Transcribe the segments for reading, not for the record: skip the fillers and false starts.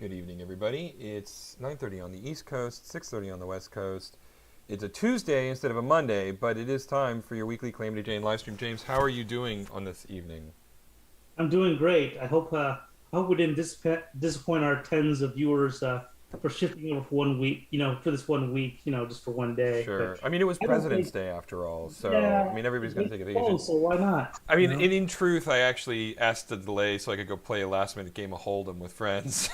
Good evening, everybody. It's 9:30 on the East Coast, 6:30 on the West Coast. It's a Tuesday instead of a Monday, but it is time for your weekly Calamity Jane live stream. James, how are you doing on this evening? I'm doing great. I hope we didn't disappoint our tens of viewers for shifting over for 1 week. For this 1 week. Just for one day. But Sure. I mean, it was I don't President's think, Day after all, so I yeah, mean, everybody's going to it's take a vacation. close, so why not? I You mean, know, in truth, I actually asked to delay so I could go play a last-minute game of Hold'em with friends.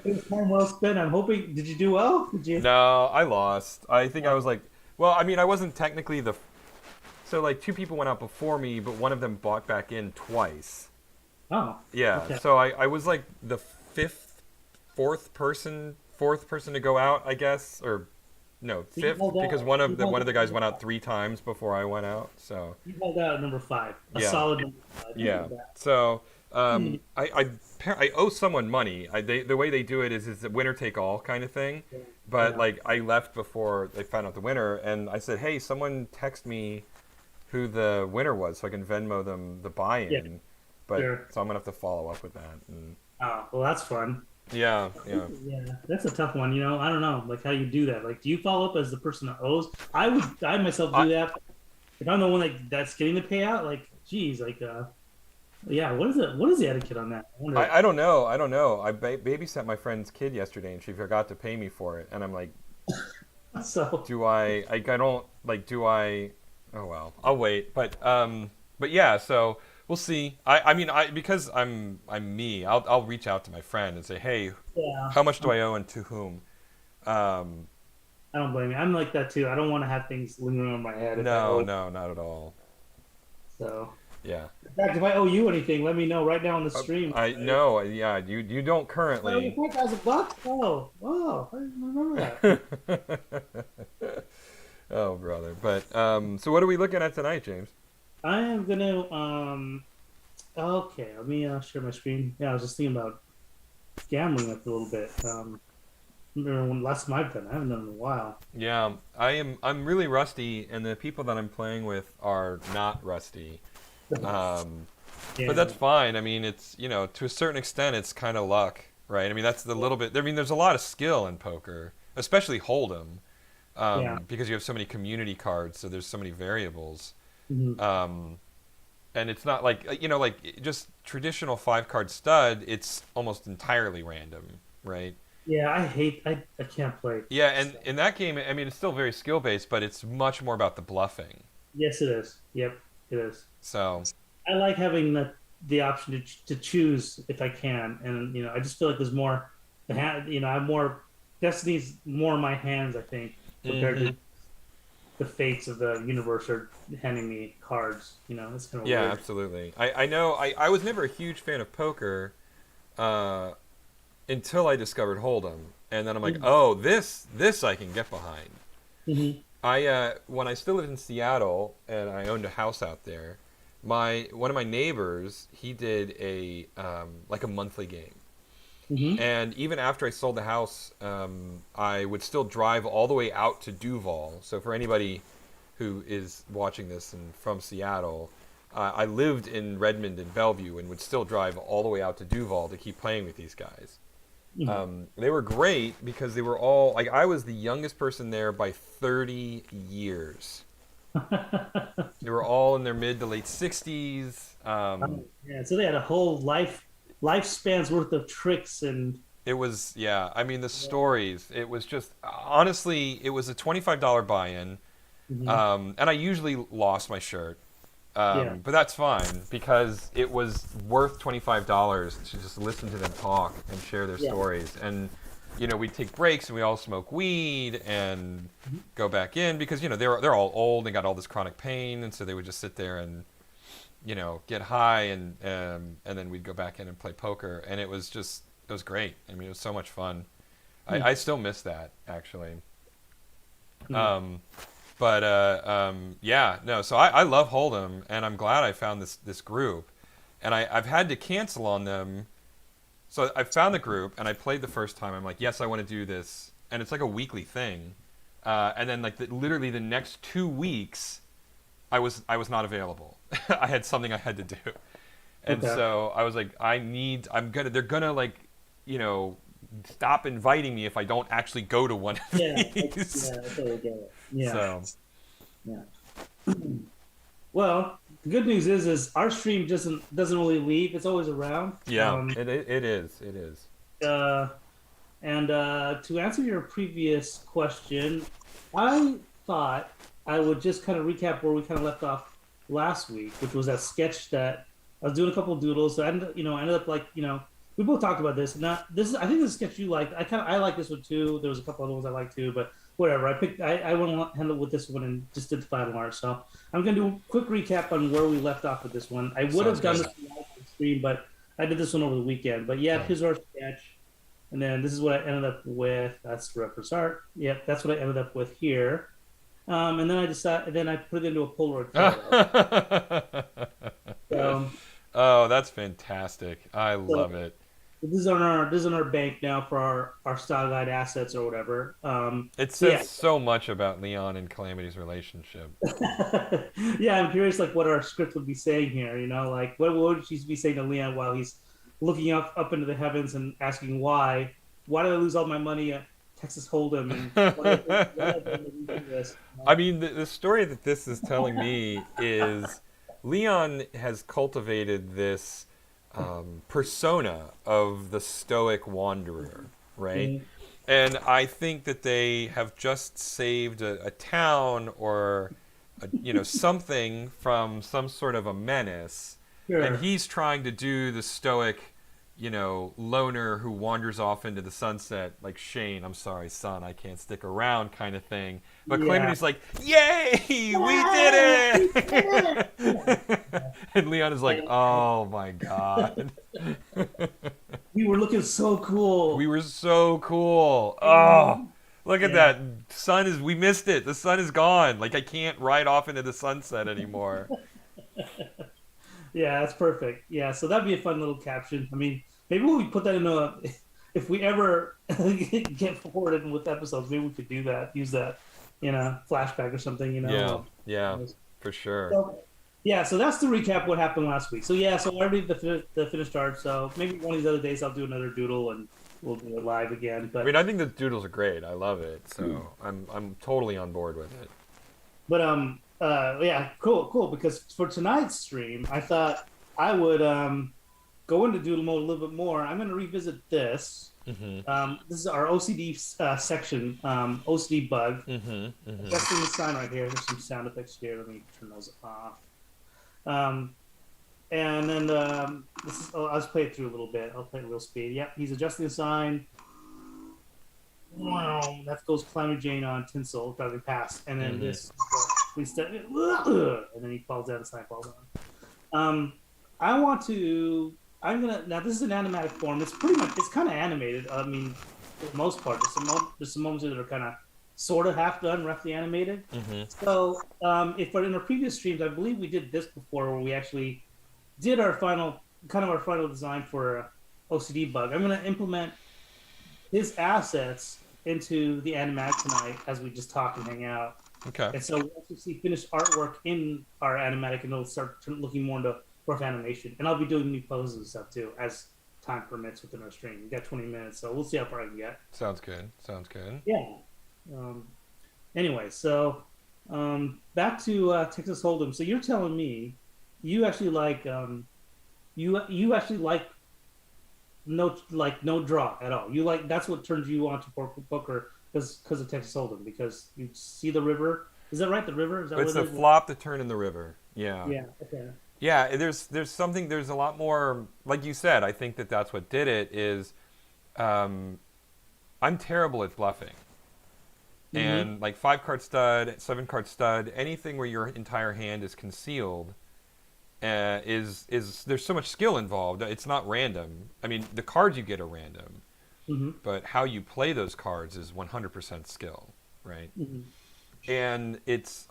it was time well spent. I'm hoping. Did you do well? Did you? No, I lost. I think I Oh, was like, well, I mean, I wasn't technically the. So like two people went out before me, but one of them bought back in twice. oh, Yeah, okay. so I was like the fifth, fourth person to go out, I guess, or no, So you fifth held because out. You one held of the out guys number went out five. 3 times before I went out. So You held out at number five. A yeah, solid number five. Not yeah. too bad. So Hmm. I owe someone money. The way they do it is a winner take all kind of thing. Yeah. But Yeah. like I left before they found out the winner, and I said, hey, someone text me who the winner was so I can Venmo them the Yeah. buy-in. But Sure. so I'm gonna have to follow up with that. And Oh, well, that's fun. yeah, yeah. Yeah, that's a tough one. I don't know, like how you do that. Like, do you follow up as the person that owes? I myself I do that. If I'm the one that's getting the payout, like, geez, yeah, what is it? What is the etiquette on that? I wonder. I don't know. I don't know. I babysat my friend's kid yesterday, and she forgot to pay me for it. And I'm like, So, do I? I don't like. Do I? Oh well, I'll wait. But yeah. So we'll see. I mean, because I'm me. I'll reach out to my friend and say, hey, yeah, how much do I owe and to whom? Um, I don't blame you. I'm like that too. I don't want to have things lingering on my head if I no, owe. no, not at all. So, Yeah. in fact, if I owe you anything, let me know right now on the stream. I no. Yeah. You don't I owe you currently. $4,000. Oh, I didn't remember that. Oh, brother. But so what are we looking at tonight, James? I am gonna Okay, let me share my screen. Yeah, I was just thinking about gambling up a little bit. Remember when last time I've done it? I haven't done it in a while. Yeah, I'm really rusty, and the people that I'm playing with are not rusty. Um, but Yeah, that's fine. I mean, it's to a certain extent, it's kind of luck, right? I mean, that's the little bit. I mean, there's a lot of skill in poker, especially Hold'em, yeah. because you have so many community cards, so there's so many variables. Mhm. Um, and it's not like like just traditional 5 card stud. It's almost entirely random, right? Yeah, I can't play. Yeah, and So, in that game, I mean, it's still very skill based, but it's much more about the bluffing. yes, it is. Yep, it is. So I like having the option to choose if I can, and I just feel like there's more. The hand, I have more. Destiny's more in my hands, I think, compared hmm to the fates of the universe are handing me cards. It's kind of yeah, weird. absolutely. I know I was never a huge fan of poker uh, until I discovered Hold'em, and then I'm like, Mhm. oh, this I can get behind. Mhm. I when I still lived in Seattle and I owned a house out there, my one of my neighbors he did a like a monthly game. Mhm. And even after I sold the house, I would still drive all the way out to Duval. So for anybody who is watching this and from Seattle, I lived in Redmond and Bellevue and would still drive all the way out to Duval to keep playing with these guys. Mhm. They were great because they were all like I was the youngest person there by 30 years. They were all in their mid to late 60s. Yeah, so they had a whole lifespan's worth of tricks and It was, yeah. I mean, the yeah. stories. It was just honestly, it was a $25 buy-in, Mhm. and I usually lost my shirt, Yeah. but that's fine because it was worth $25 to just listen to them talk and share their Yeah. stories. And we'd take breaks and we all smoke weed and Mhm. go back in because they're all old and got all this chronic pain, and so they would just sit there and get high and then we'd go back in and play poker, and it was great. I mean, it was so much fun. I still miss that actually. Mhm. Um, but yeah, no. So I love Hold'em, and I'm glad I found this group, and I've had to cancel on them. So I found the group and I played the first time. I'm like, yes, I want to do this, and it's like a weekly thing. And then like literally the next 2 weeks, I was not available. I had something I had to do. And Okay. so I was like, they're gonna like, you know, stop inviting me if I don't actually go to one of Yeah. these. I totally get it. Yeah. So Yeah. Well, the good news is our stream doesn't really leave. It's always around. yeah, it is, it is. Uh, and to answer your previous question, I thought I would just kind of recap where we kind of left off last week, which was that sketch that I was doing a couple of doodles. So I ended up like, we both talked about this. Not this is I think this sketch you liked. I like this one too. There was a couple other ones I liked too, but whatever. I went to handle with this one and just did the final art. So I'm gonna do a quick recap on where we left off with this one. I would Sounds have done good. this live on stream, but I did this one over the weekend. But yeah, Yeah. here's our sketch. And then this is what I ended up with. That's reference art. Yep, that's what I ended up with here. And then I put it into a Polaroid photo. So, Oh, that's fantastic. I so love it. this is on our bank now for our style guide assets or whatever. It So says yeah, so much about Leon and Calamity's relationship. yeah. I'm curious, like what our script would be saying here. Like what would she be saying to Leon while he's looking up into the heavens and asking why? Why did I lose all my money at Texas Hold'em? And why did I do this? I mean, the story that this is telling me is Leon has cultivated this persona of the stoic wanderer, right? Mhm. And I think that they have just saved a town or something from some sort of a menace, and Sure. he's trying to do the stoic, loner who wanders off into the sunset, like Shane, I'm sorry, son, I can't stick around, kind of thing. But Yeah. Calamity's like, yay, we did it! And Leon is like, oh my god. We were looking so cool. We were so cool. Oh, look at Yeah. that. We missed it. The sun is gone. Like, I can't ride off into the sunset anymore. Yeah, that's perfect. Yeah, so that'd be a fun little caption. I mean, maybe we put that in a if we ever get forwarded with episodes, maybe we could do that, use that flashback or something, Yeah, yeah, for sure. So, yeah, so that's the recap what happened last week. So yeah, so I already did the finished art. So maybe one of these other days I'll do another doodle and we'll do it live again. I mean, I think the doodles are great. I love it. So I'm totally on board with it. But yeah, cool. Because for tonight's stream, I thought I would go into doodle mode a little bit more. I'm going to revisit this. Mm-hmm. This is our OCD section, OCD Bug. Mm-hmm. Mm-hmm. That's in the sign right here. There's some sound effects here. Let me turn those off. And then I'll just play it through a little bit. I'll play it real speed. Yep, he's adjusting the sign. Wow, that goes Calamity Jane on tinsel driving past, and then this we step, and then he falls down. The sign falls down. I want to. I'm gonna now. This is an animatic form. It's kind of animated. I mean, for the most part, there's some moments that are kind of sort of half done, roughly animated. Mm-hmm. So, if in our previous streams, I believe we did this before, where we actually did our final design for OCD Bug. I'm going to implement his assets into the animatic tonight as we just talk and hang out. Okay. And so we'll actually see finished artwork in our animatic, and it'll start looking more into rough animation. And I'll be doing new poses and stuff too, as time permits within our stream. We got 20 minutes, so we'll see how far I can get. Sounds good. Sounds good. Yeah. Anyway, so back to Texas Hold'em. So you're telling me you actually like you actually like no draw at all. You like that's what turns you on to poker because of Texas Hold'em, because you see the river. Is that right? The river? Is that It's where the flop to turn in the river. Yeah. Yeah. Okay. Yeah, there's a lot more, like you said. I think that's what did it is I'm terrible at bluffing. And like 5-card stud, 7-card stud, anything where your entire hand is concealed, is there's so much skill involved. It's not random. I mean, the cards you get are random, but how you play those cards is 100% skill, right? And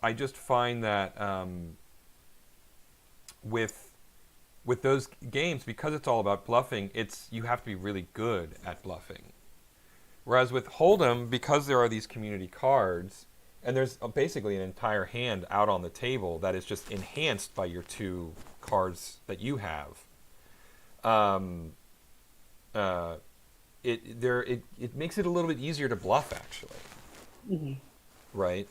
I just find that with those games, because it's all about bluffing, you have to be really good at bluffing. Whereas with Hold'em, because there are these community cards, and there's basically an entire hand out on the table that is just enhanced by your 2 cards that you have, um, uh, it makes it a little bit easier to bluff actually, Hmm. right?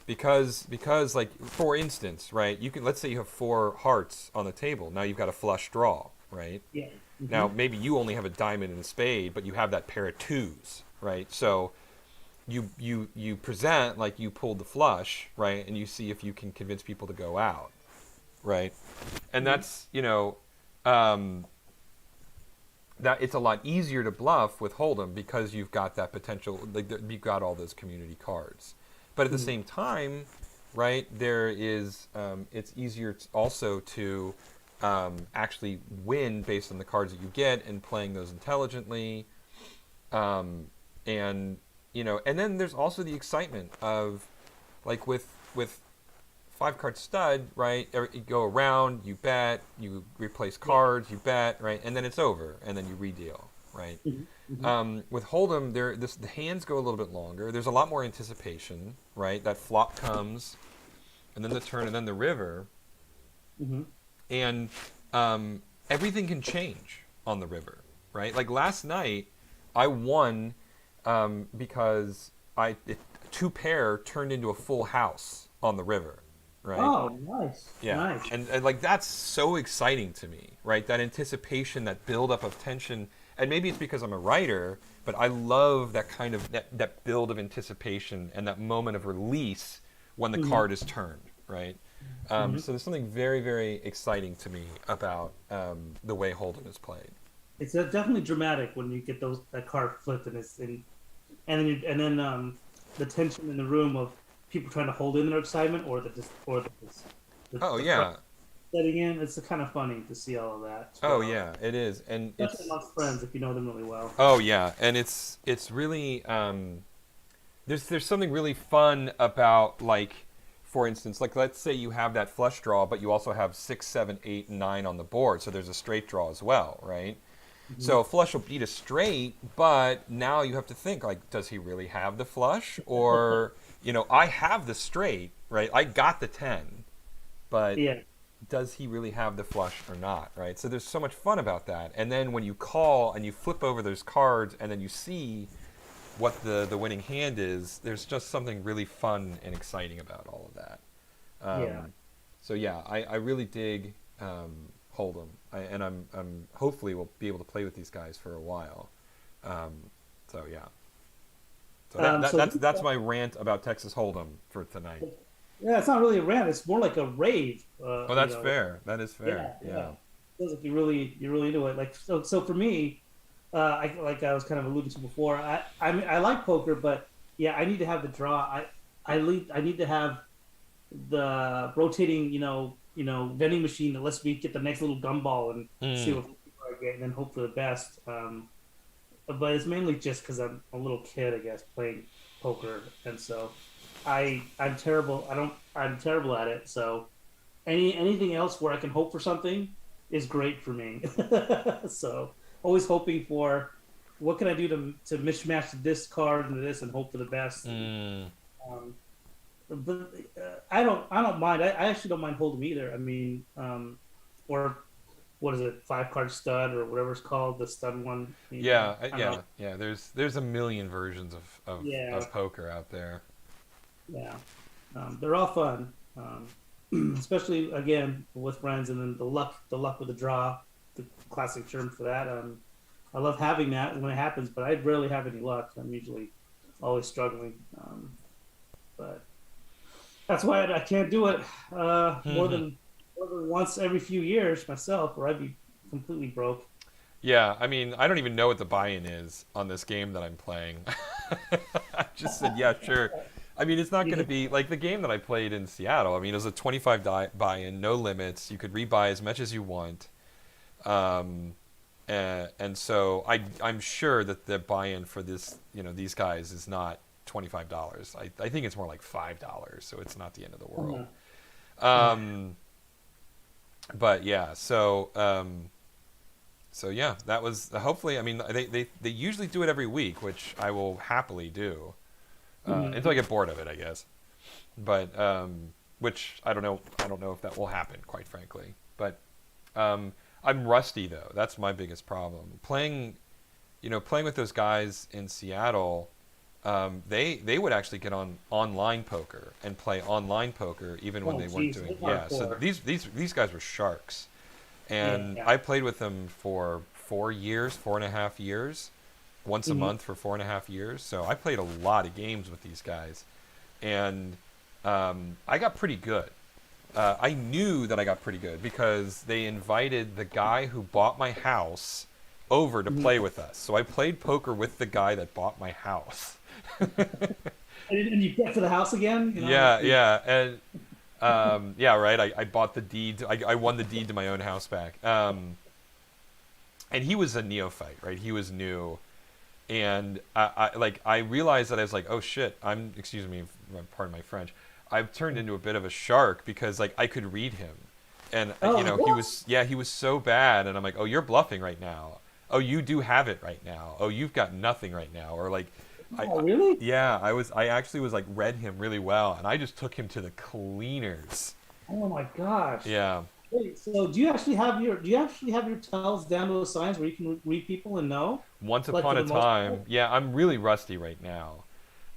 Because like for instance, right? You can let's say you have four hearts on the table. Now you've got a flush draw, right? Yeah. Hmm. Now maybe you only have a diamond and a spade, but you have that pair of twos, right? So you present like you pulled the flush, right? And you see if you can convince people to go out, right? And Hmm. that's um, that it's a lot easier to bluff with Hold'em because you've got that potential, like you've got all those community cards. But at the Hmm. same time, right, there is it's easier also to actually win based on the cards that you get and playing those intelligently. Um, and and then there's also the excitement of like with five card stud, right? You go around, you bet, you replace Yeah. cards, you bet, right, and then it's over, and then you redeal, right? Hmm. Hmm. With Hold'em, the hands go a little bit longer. There's a lot more anticipation, right? That flop comes, and then the turn, and then the river, Hmm. and everything can change on the river, right? Like last night, I won because two pair turned into a full house on the river, right? Oh, nice, Yeah, nice. and like that's so exciting to me, right? That anticipation, that build up of tension, and maybe it's because I'm a writer, but I love that kind of that build of anticipation and that moment of release when the Hmm. card is turned, right? Hmm. So there's something very very exciting to me about the way Holden is played. It's definitely dramatic when you get that card flipped and and then the tension in the room of people trying to hold in their excitement or Oh the friend yeah, setting in. It's kind of funny to see all of that as oh well, yeah, it is, and especially it's amongst friends if you know them really well. oh yeah, and it's really there's something really fun about like for instance like let's say you have that flush draw but you also have 6 7 8 and 9 on the board, so there's a straight draw as well, right? Hmm. So a flush will beat a straight, but now you have to think like, does he really have the flush? Or I have the straight, right? I got the 10, but Yeah, does he really have the flush or not, right? So there's so much fun about that. And then when you call and you flip over those cards and then you see what the winning hand is, there's just something really fun and exciting about all of that. yeah. So yeah, I really dig Hold'em, and I'm hopefully will be able to play with these guys for a while. Um, so yeah, so So that's my rant about Texas Hold'em for tonight. yeah, it's not really a rant. It's more like a rave. Oh, that's fair. That is fair. Yeah, Yeah. yeah. Feels like you're really into it. Like so for me, I was kind of alluding to before. I mean I like poker, but yeah, I need to have the draw. I need to have the rotating, vending machine that lets me get the next little gumball and see Mm. what I get, and then hope for the best. But it's mainly just because I'm a little kid, I guess, playing poker, and so I'm terrible. I'm terrible at it. So anything else where I can hope for something is great for me. So always hoping for what can I do to mishmash this card into this and hope for the best. And Mm. um, but I don't mind. I actually don't mind holding either. I mean, or what is it, 5 card stud or whatever it's called, the stud one. Yeah. I don't know. Yeah. There's a million versions Yeah, of poker out there. yeah. They're all fun, especially again with friends, and then the luck with the draw, the classic term for that. I love having that when it happens, but I rarely have any luck. I'm usually always struggling. But that's why I can't do it more than once every few years myself, or I'd be completely broke. Yeah, I mean, I don't even know what the buy-in is on this game that I'm playing. I just said, yeah, sure. I mean, it's not You going to just, be like the game that I played in Seattle. I mean, it was a 25 buy-in, no limits. You could rebuy as much as you want. Um, and so I'm sure that the buy-in for this, these guys is not $25. I think it's more like $5, so it's not the end of the world. uh, yeah. Um, but yeah, so yeah, that was hopefully. I mean, they usually do it every week, which I will happily do until I Mhm. get bored of it, I guess. But which I don't know. I don't know if that will happen, quite frankly. But I'm rusty though. That's my biggest problem. Playing with those guys in Seattle, they would actually get on online poker and play online poker even when Oh, they weren't geez, doing. they're Yeah, so hardcore. these guys were sharks, and Yeah. I played with them for 4 years, 4.5 years, once a Hmm. month for 4.5 years. So I played a lot of games with these guys, and I got pretty good. I knew that I got pretty good because they invited the guy who bought my house over to Hmm. play with us. So I played poker with the guy that bought my house. And you get for the house again, Yeah, yeah, and yeah, right. I bought the deed. I won the deed to my own house back. And he was a neophyte, right? He was new, and I realized that I was like, oh shit, excuse me, pardon my French. I've turned into a bit of a shark because like I could read him, and Oh, what? he was so bad, and I'm like, oh, you're bluffing right now. Oh, you do have it right now. Oh, you've got nothing right now, or like, Oh, really? yeah, I actually was like read him really well, and I just took him to the cleaners. Oh my gosh. Yeah, Wait, so do you actually have your tells down to a science where you can read people and know, once like for upon a the most time. part? Yeah, I'm really rusty right now.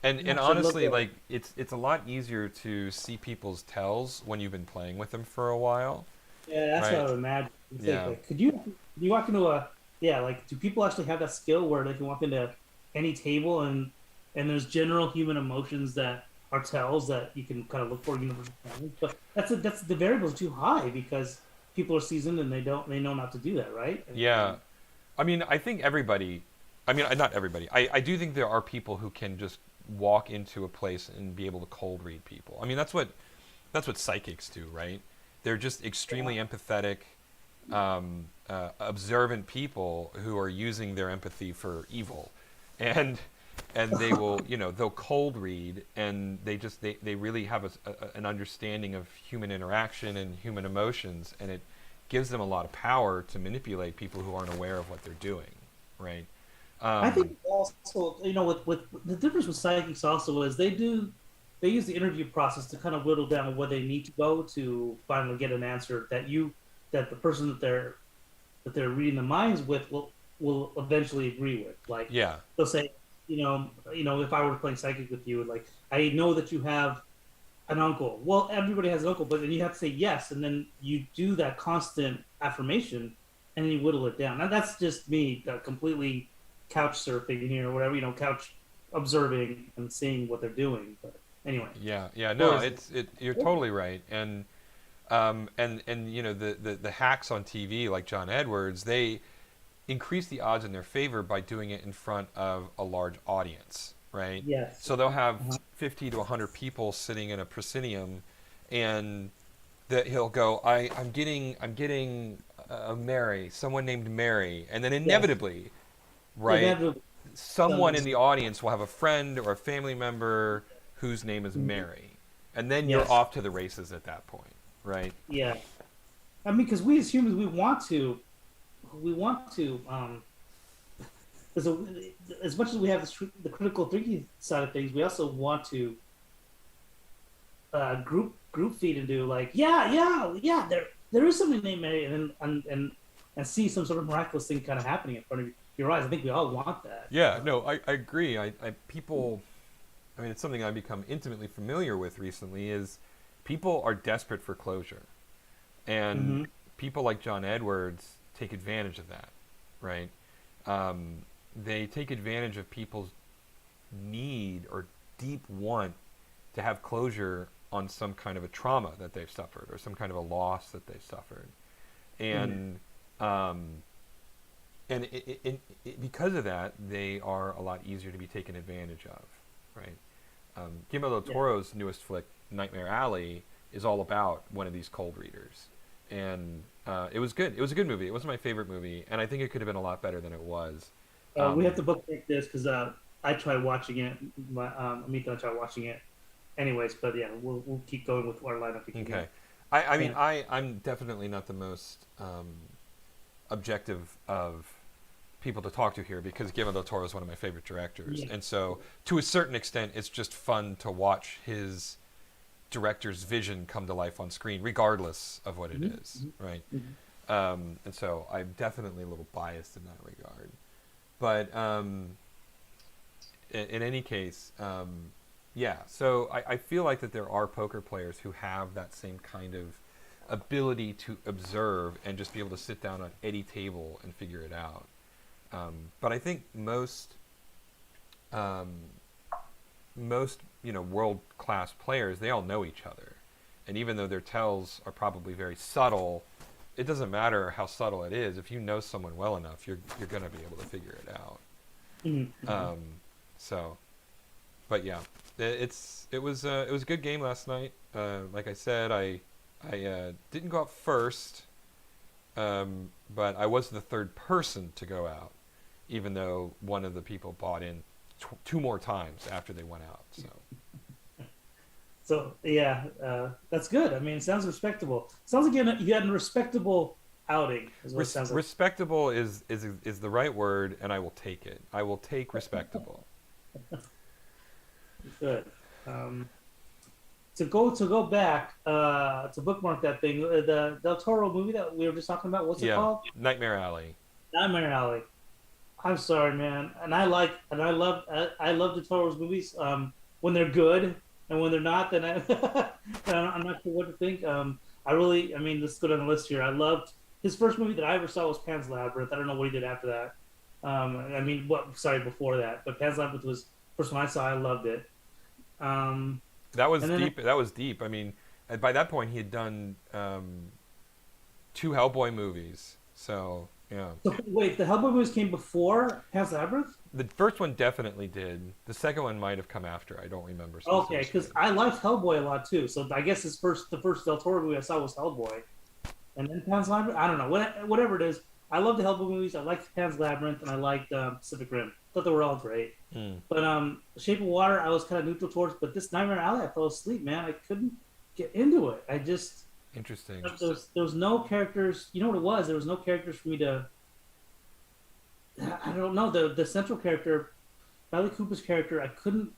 And I should look honestly, at it. like it's a lot easier to see people's tells when you've been playing with them for a while, Yeah, that's what I right? would imagine. It's Yeah. like, could you walk into a, yeah, like, do people actually have that skill where they can walk into any table and there's general human emotions that are tells that you can kind of look for universal patterns? But that's the variables are too high because people are seasoned and they know not to do that, right? Yeah. I mean, I think everybody, I mean, not everybody. I do think there are people who can just walk into a place and be able to cold read people. I mean, that's what psychics do, right? They're just extremely empathetic, observant people who are using their empathy for evil, and they will, they'll cold read, and they really have an understanding of human interaction and human emotions, and it gives them a lot of power to manipulate people who aren't aware of what they're doing, right? I Um, think also, with the difference with psychics also is they use the interview process to kind of whittle down where they need to go to finally get an answer that the person that they're reading the minds with will eventually agree with. Like yeah, they'll say, if I were playing psychic with you, like I know that you have an uncle. Well, everybody has an uncle, but then you have to say yes, and then you do that constant affirmation, and then you whittle it down. Now that's just me completely couch surfing here, or whatever, couch observing and seeing what they're doing. But anyway, yeah, yeah. No, whereas you're totally right, and the hacks on TV like John Edwards, they increase the odds in their favor by doing it in front of a large audience, right? yes, So they'll have uh-huh. 50 to 100 people sitting in a proscenium, and that he'll go, I'm getting Mary, someone named Mary, and then Yes, inevitably, right, inevitably, someone some, in the audience will have a friend or a family member whose name is mhm. Mary, and then you're Yes, off to the races at that point, right? yeah. I mean, because we as humans, we want to, because as much as we have the critical thinking side of things, we also want to group feed and do like, yeah, yeah, yeah, there is something named Mary, and see some sort of miraculous thing kind of happening in front of your eyes. I think we all want that. Yeah, no, I agree. People, I mean, it's something I've become intimately familiar with recently is people are desperate for closure. And Mm-hmm. people like John Edwards take advantage of that, right? Um, they take advantage of people's need or deep want to have closure on some kind of a trauma that they've suffered or some kind of a loss that they've suffered. Mm-hmm. And um, because of that, they are a lot easier to be taken advantage of, right? Guillermo del Yeah. Toro's newest flick, Nightmare Alley, is all about one of these cold readers, and it was good. It was a good movie. It wasn't my favorite movie, and I think it could have been a lot better than it was. We have Um, to bookmark this because I tried watching it. Amika and I tried watching it, anyways. But yeah, we'll keep going with our lineup again. okay, I mean, Yeah. I'm definitely not the most objective of people to talk to here because Guillermo del Toro is one of my favorite directors, Yeah. and so to a certain extent, it's just fun to watch his director's vision come to life on screen, regardless of what it Mm-hmm. is, right? Mm-hmm. And so I'm definitely a little biased in that regard. But in any case, yeah. So I feel like that there are poker players who have that same kind of ability to observe and just be able to sit down on any table and figure it out. But I think um, most world class players, they all know each other, and even though their tells are probably very subtle, it doesn't matter how subtle it is. If you know someone well enough, you're going to be able to figure it out. Mm-hmm. So, but yeah, it was a good game last night. Like I said, I didn't go out first, but I was the third person to go out, even though one of the people bought in two more times after they went out. So yeah, that's good. I mean, it sounds respectable. Sounds like you had a respectable outing. Is what it sounds like. Respectable is the right word, and I will take it. I will take respectable. Good. Um, to go back to bookmark that thing, the Del Toro movie that we were just talking about. What's it Yeah, called? Nightmare Alley. Nightmare Alley. I'm sorry, man, and I love Del Toro's movies when they're good, and when they're not, then I'm not sure what to think. I mean, let's go down the list here. I loved his first movie that I ever saw was Pan's Labyrinth. I don't know what he did after that. I mean, before that, but Pan's Labyrinth was the first one I saw. I loved it. Um, That was and then deep. That was deep. I mean, by that point, he had done two Hellboy movies. So yeah, so wait, the Hellboy movies came before Pan's Labyrinth? the first one definitely did. The second one might have come after. I don't remember. Okay, because I liked Hellboy a lot too. So I guess the first Del Toro movie I saw was Hellboy, and then Pan's Labyrinth. I don't know, whatever it is. I love the Hellboy movies. I liked Pan's Labyrinth, and I liked Pacific Rim. Thought they were all great. But Shape of Water, I was kind of neutral towards. But this Nightmare Alley, I fell asleep, man. I couldn't get into it. I just Interesting. there was no characters. You know what it was? There was no characters for me to. I don't know the central character, Bradley Cooper's character. I couldn't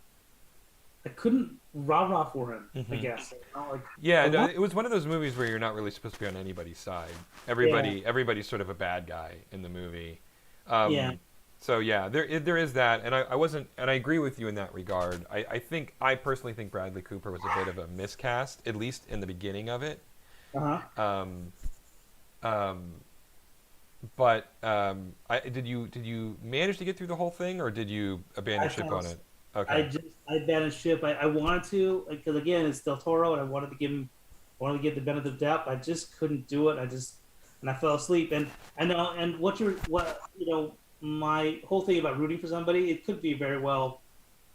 rah for him. I guess. You know, like, Yeah, no, it was one of those movies where you're not really supposed to be on anybody's side. Everybody's sort of a bad guy in the movie. Yeah. So yeah, there is that, and I wasn't, and I agree with you in that regard. I personally think Bradley Cooper was a bit of a miscast, at least in the beginning of it. Uh-huh. But did you manage to get through the whole thing, or did you abandon ship on it? Okay. I abandoned ship. I wanted to because again it's Del Toro and I wanted to give the benefit of the doubt. But I just couldn't do it. And I fell asleep. And I know and my whole thing about rooting for somebody it could very well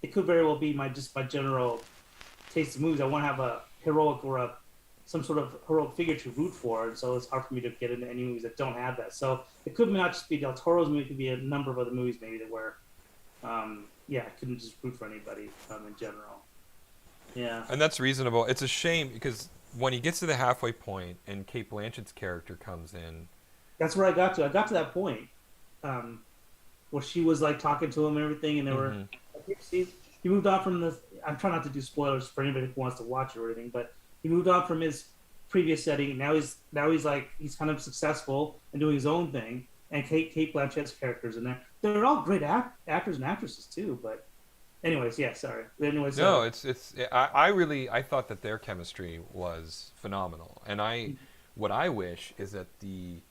be my general taste of movies. I want to have a heroic or some sort of heroic figure to root for, and so it's hard for me to get into any movies that don't have that. So it could not just be Del Toro's movie; it could be a number of other movies maybe that were, I couldn't just root for anybody in general. Yeah, And that's reasonable. It's a shame because when he gets to the halfway point and Kate Blanchett's character comes in, that's where I got to. I got to that point where she was like talking to him and everything, and they were. He moved on from the. I'm trying not to do spoilers for anybody who wants to watch it or anything, but he moved on from his previous setting. Now he's kind of successful and doing his own thing. And Kate Blanchett's characters in there. They're all great actors and actresses too. But anyways, yeah, sorry. Anyways, no, I thought that their chemistry was phenomenal, and what I wish is that they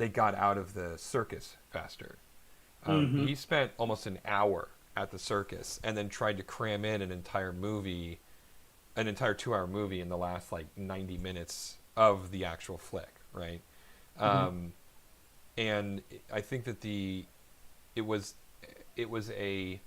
got out of the circus faster. He spent almost an hour at the circus and then tried to cram in an entire 2-hour movie in the last like 90 minutes of the actual flick, right? And I think that it was a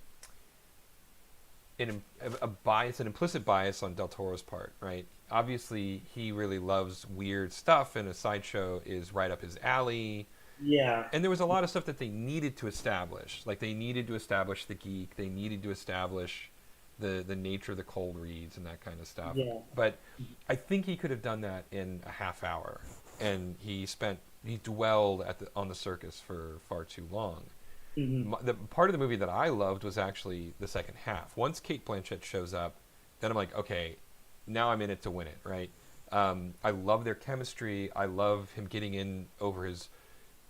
bias, an implicit bias on Del Toro's part, right? Obviously, he really loves weird stuff, and a sideshow is right up his alley. Yeah. And there was a lot of stuff that they needed to establish. Like, they needed to establish the geek. They needed to establish the nature of the cold reads and that kind of stuff. Yeah. But I think he could have done that in a half hour. And he dwelled on the circus for far too long. The part of the movie that I loved was actually the second half. Once Kate Blanchett shows up, then I'm like, okay, now I'm in it to win it, right? I love their chemistry. I love him getting in over his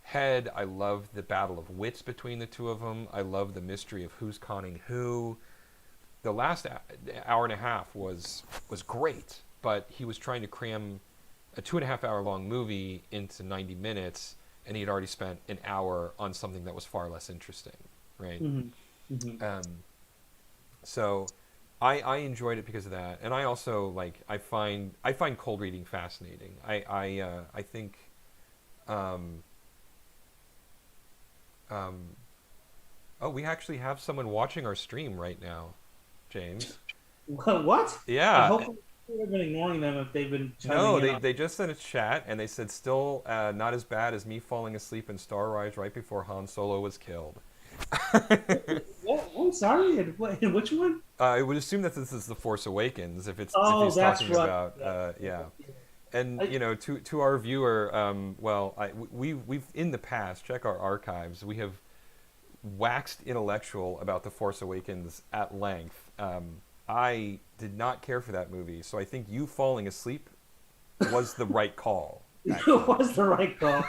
head. I love the battle of wits between the two of them. I love the mystery of who's conning who. The last hour and a half was great, but he was trying to cram a 2.5 hour long movie into 90 minutes, and he had already spent an hour on something that was far less interesting, right? Mm-hmm. Mm-hmm. So I enjoyed it because of that, and I also I find cold reading fascinating. I think oh, we actually have someone watching our stream right now, James. What? I Yeah. hope I've been ignoring them if they've been chiming No, in they on. they just sent a chat and they said still not as bad as me falling asleep in Star Wars right before Han Solo was killed. What? I'm sorry. And which one? I would assume that this is the Force Awakens if Oh, he's that's talking right. about yeah. And I, to our viewer, well, we've in the past, check our archives. We have waxed intellectual about the Force Awakens at length. I did not care for that movie, so I think you falling asleep was the right call. it Actually, was the right call.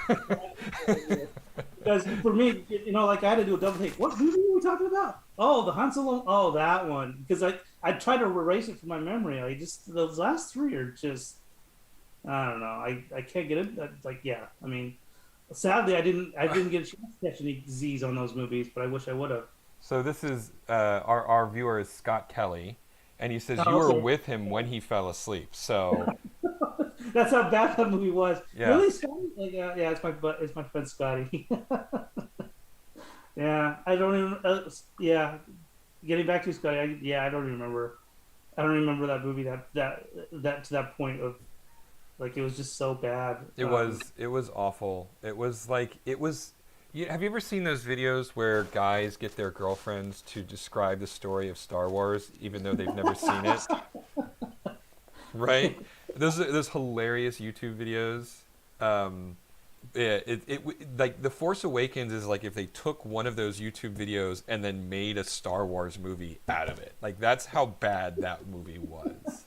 Because for me, I had to do a double take. What movie were we talking about? Oh, the Han Solo. Oh, that one. Because I tried to erase it from my memory. I just those last three are just I don't know. I can't get it. Yeah. I mean, sadly, I didn't get a chance to catch any Z's on those movies, but I wish I would have. so this is our viewer is Scott Kelly, and he says you Oh, were okay. with him when he fell asleep. So That's how bad that movie was. yeah. Really, Scotty? Yeah, it's my friend Scotty. Yeah, I don't even. Yeah, getting back to Scotty. I don't even remember. I don't remember that movie. That to that point of it was just so bad. It was awful. It was like it was. Have you ever seen those videos where guys get their girlfriends to describe the story of Star Wars even though they've never seen it? Right? Those hilarious YouTube videos. Yeah, like the Force Awakens is like if they took one of those YouTube videos and then made a Star Wars movie out of it. Like that's how bad that movie was.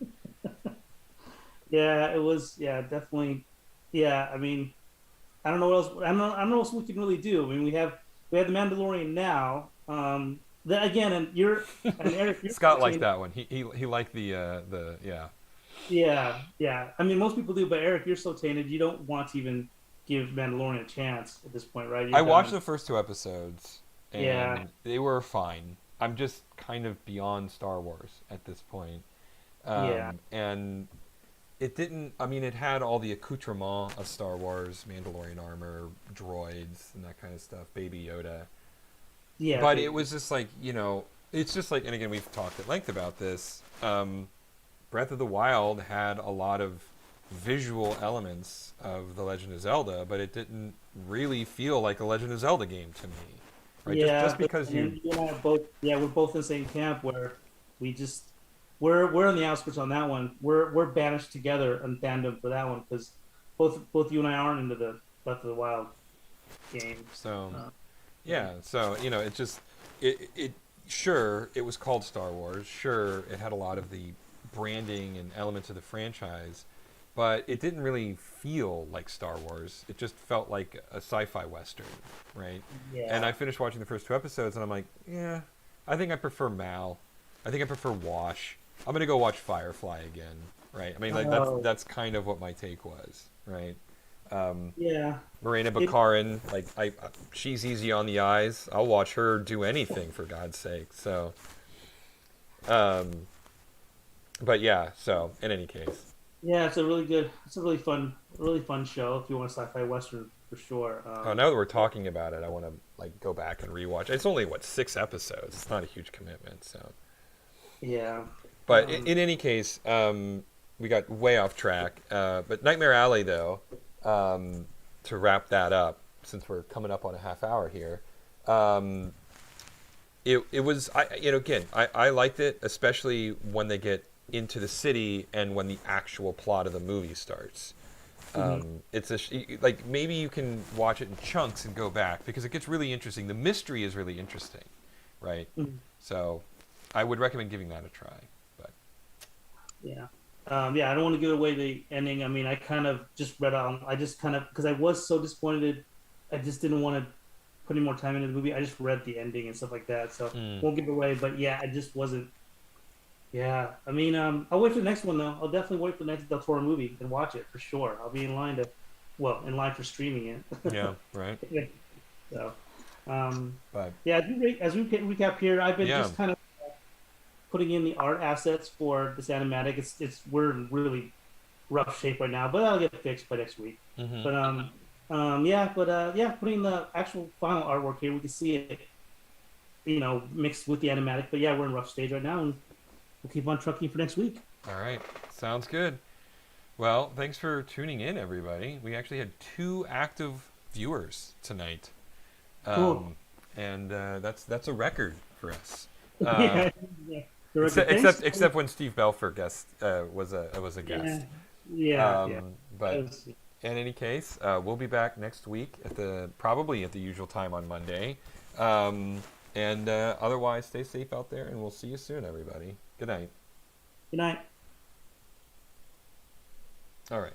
Yeah, it was. Yeah, definitely. Yeah, I mean, I don't know what else. I don't know what else we can really do. I mean, we have the Mandalorian now. That again, and Eric, you're Scott liked saying, that one. He liked the yeah. yeah, yeah. I mean, most people do, but Eric, you're so tainted. You don't want to even give Mandalorian a chance at this point, right? You're I watched done. the first two episodes Yeah, and they were fine. I'm just kind of beyond Star Wars at this point. yeah, And it didn't. I mean, it had all the accoutrement of Star Wars: Mandalorian armor, droids, and that kind of stuff. Baby Yoda. yeah. But it was just like it's just like, and again, we've talked at length about this. Breath of the Wild had a lot of visual elements of The Legend of Zelda, but it didn't really feel like a Legend of Zelda game to me. Right? Just Yeah, but because you and you and I are both. Yeah, we're both in the same camp where we just we're on the outskirts on that one. We're banished together in fandom for that one because both you and I aren't into the Breath of the Wild games. so Uh, yeah, so it just it sure it was called Star Wars. Sure, it had a lot of the branding and elements of the franchise, but it didn't really feel like Star Wars. It just felt like a sci-fi western, right? And yeah. I finished watching the first two episodes, and I'm like, yeah, I think I prefer Mal. I think I prefer Wash. I'm gonna go watch Firefly again, right? I mean, like that's Oh, that's kind of what my take was, right? Um, yeah. Marina It, Bakarin, like she's easy on the eyes. I'll watch her do anything for God's sake. So, um, but yeah. So in any case, yeah, it's a really fun show if you want a sci-fi western for sure. oh, now that we're talking about it, I want to go back and rewatch. It's only 6 episodes. It's not a huge commitment. So, Yeah. but Um, in any case, we got way off track. But Nightmare Alley, though, to wrap that up, since we're coming up on a half hour here. Um, it was again I liked it, especially when they get into the city and when the actual plot of the movie starts. mhm. It's like maybe you can watch it in chunks and go back because it gets really interesting. The mystery is really interesting, right? Mhm. So I would recommend giving that a try. But Yeah. Yeah, I don't want to give away the ending. I mean, I kind of just read on. I just kind of because I was so disappointed. I just didn't want to put any more time into the movie. I just read the ending and stuff like that, so Mm, won't give it away. But yeah, I just wasn't. Yeah, I mean, I'll wait for the next one though. I'll definitely wait for the next Del Toro movie and watch it for sure. I'll be in line to, well, in line for streaming yeah, right. it. So, um, But yeah, as we recap here, I've been yeah, just kind of putting in the art assets for this animatic. We're in really rough shape right now, but that'll get fixed by next week. hmm But yeah, putting the actual final artwork here, we can see it, mixed with the animatic. But yeah, we're in rough stage right now, and we'll keep on trucking for next week. all right, sounds good. Well, thanks for tuning in, everybody. We actually had 2 active viewers tonight, Cool. um, and that's a record for us. Uh, Yeah, yeah. except, Thanks. except when Steve Belfer guest was a Yeah, guest. yeah. That But was, in any case, we'll be back next week at probably at the usual time on Monday. Um, and otherwise, stay safe out there, and we'll see you soon, everybody. Good night. good night. All right.